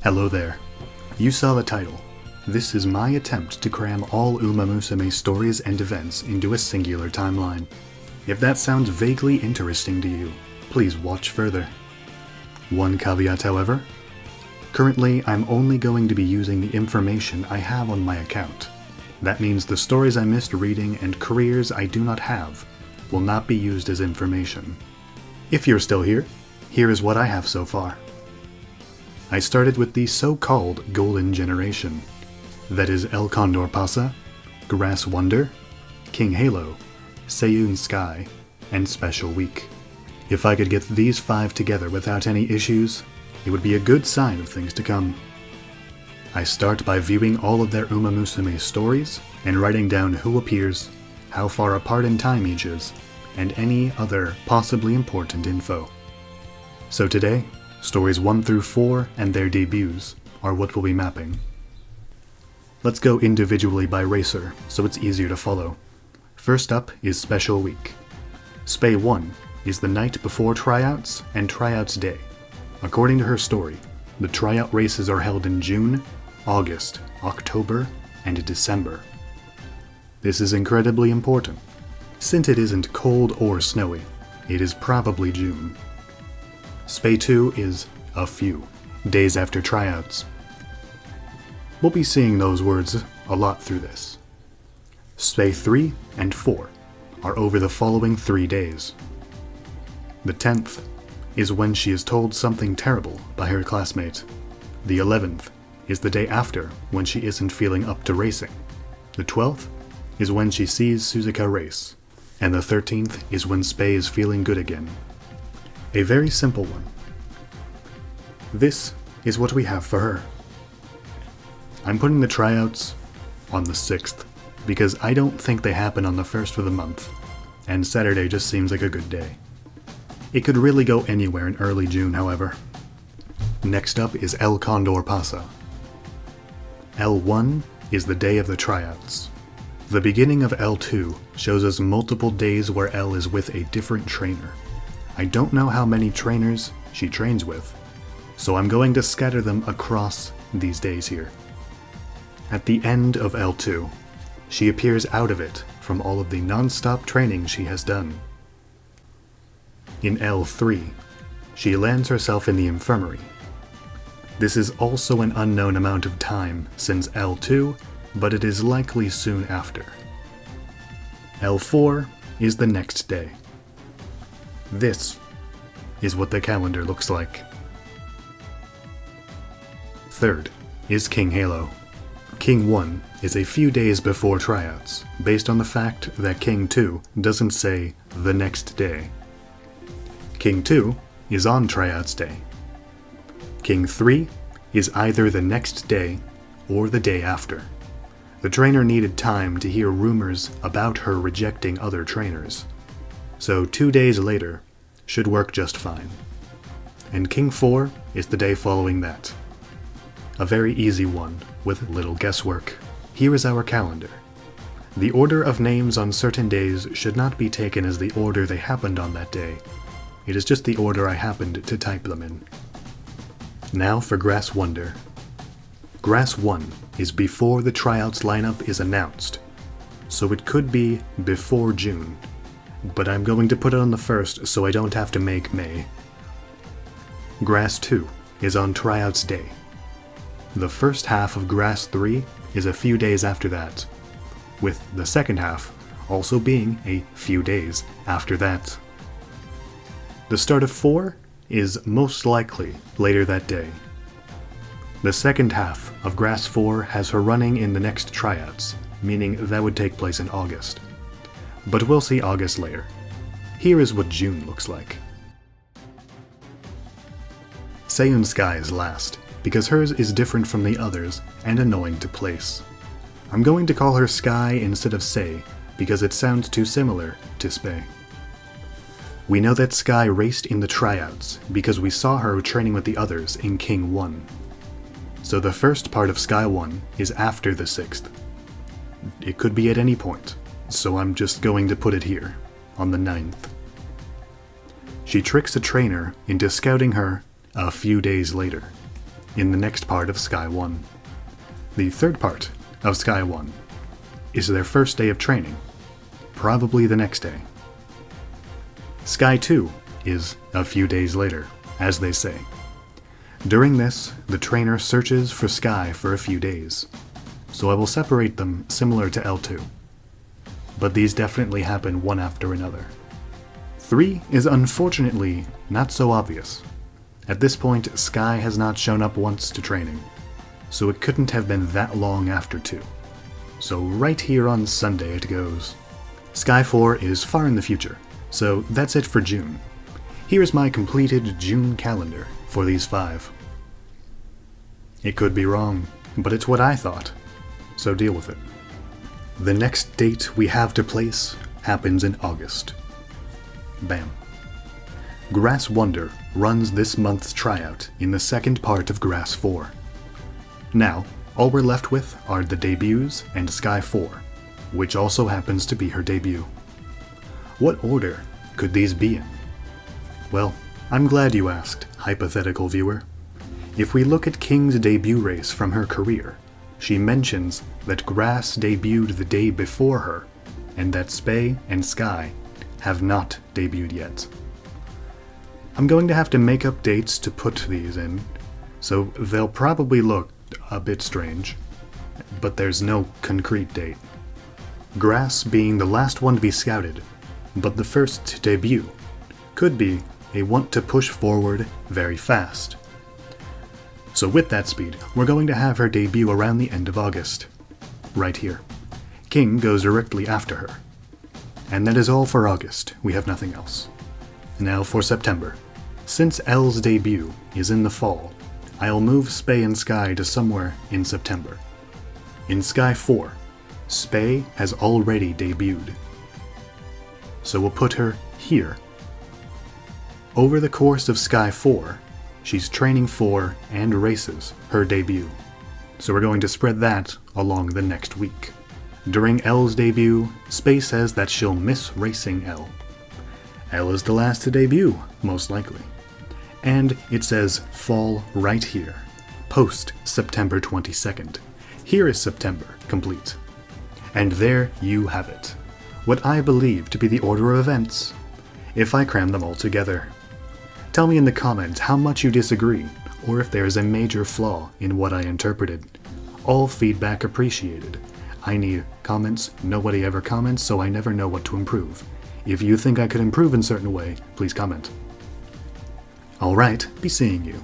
Hello there. You saw the title. This is my attempt to cram all Umamusume stories and events into a singular timeline. If that sounds vaguely interesting to you, please watch further. One caveat, however. Currently, I'm only going to be using the information I have on my account. That means the stories I missed reading and careers I do not have will not be used as information. If you're still here, here is what I have so far. I started with the so-called Golden Generation. That is El Condor Pasa, Grass Wonder, King Halo, Seiyun Sky, and Special Week. If I could get these 5 together without any issues, it would be a good sign of things to come. I start by viewing all of their Umamusume stories and writing down who appears, how far apart in time each is, and any other possibly important info. So today, stories 1 through 4 and their debuts are what we'll be mapping. Let's go individually by racer, so it's easier to follow. First up is Special Week. Spay 1 is the night before tryouts and tryouts day. According to her story, the tryout races are held in June, August, October, and December. This is incredibly important. Since it isn't cold or snowy, it is probably June. Spay 2 is a few days after tryouts. We'll be seeing those words a lot through this. Spay 3 and 4 are over the following 3 days. The 10th is when she is told something terrible by her classmate. The 11th is the day after when she isn't feeling up to racing. The 12th is when she sees Suzuka race. And the 13th is when Spay is feeling good again. A very simple one. This is what we have for her. I'm putting the tryouts on the 6th, because I don't think they happen on the 1st of the month, and Saturday just seems like a good day. It could really go anywhere in early June, however. Next up is El Condor Pasa. L1 is the day of the tryouts. The beginning of L2 shows us multiple days where L is with a different trainer. I don't know how many trainers she trains with, so I'm going to scatter them across these days here. At the end of L2, she appears out of it from all of the non-stop training she has done. In L3, she lands herself in the infirmary. This is also an unknown amount of time since L2, but it is likely soon after. L4 is the next day. This is what the calendar looks like. Third is King Halo. King 1 is a few days before tryouts, based on the fact that King 2 doesn't say the next day. King 2 is on tryouts day. King 3 is either the next day or the day after. The trainer needed time to hear rumors about her rejecting other trainers, so 2 days later should work just fine. And King 4 is the day following that. A very easy one, with little guesswork. Here is our calendar. The order of names on certain days should not be taken as the order they happened on that day. It is just the order I happened to type them in. Now for Grass Wonder. Grass 1 is before the tryouts lineup is announced, so it could be before June, but I'm going to put it on the 1st so I don't have to make May. Grass 2 is on tryouts day. The first half of Grass 3 is a few days after that, with the second half also being a few days after that. The start of 4 is most likely later that day. The second half of Grass 4 has her running in the next tryouts, meaning that would take place in August. But we'll see August later. Here is what June looks like. Seiyun Sky is last, because hers is different from the others and annoying to place. I'm going to call her Sky instead of Sei, because it sounds too similar to Spay. We know that Sky raced in the tryouts because we saw her training with the others in King 1. So the first part of Sky 1 is after the 6th. It could be at any point, so I'm just going to put it here, on the 9th. She tricks a trainer into scouting her a few days later. in the next part of Sky 1. The third part of Sky 1 is their first day of training, probably the next day. Sky 2 is a few days later, as they say. During this, the trainer searches for Sky for a few days, so I will separate them similar to L2. But these definitely happen one after another. 3 is unfortunately not so obvious. At this point, Sky has not shown up once to training, so it couldn't have been that long after 2. So right here on Sunday it goes. Sky 4 is far in the future, so that's it for June. Here's my completed June calendar for these 5. It could be wrong, but it's what I thought, so deal with it. The next date we have to place happens in August. Bam. Grass Wonder runs this month's tryout in the second part of Grass 4. Now, all we're left with are the debuts and Sky 4, which also happens to be her debut. What order could these be in? Well, I'm glad you asked, hypothetical viewer. If we look at King's debut race from her career, she mentions that Grass debuted the day before her, and that Spay and Sky have not debuted yet. I'm going to have to make up dates to put these in, so they'll probably look a bit strange, but there's no concrete date. Grass being the last one to be scouted, but the first to debut, could be a want to push forward very fast. So with that speed, we're going to have her debut around the end of August. Right here. King goes directly after her. And that is all for August, we have nothing else. Now for September. Since L's debut is in the fall, I'll move Spay and Sky to somewhere in September. In Sky 4, Spay has already debuted. So we'll put her here. Over the course of Sky 4, she's training for and races her debut. So we're going to spread that along the next week. During L's debut, Spay says that she'll miss racing L. L is the last to debut, most likely. And it says fall right here, post September 22nd. Here is September, complete. And there you have it. What I believe to be the order of events, if I cram them all together. Tell me in the comments how much you disagree, or if there is a major flaw in what I interpreted. All feedback appreciated. I need comments. Nobody ever comments, so I never know what to improve. If you think I could improve in a certain way, please comment. Alright, be seeing you.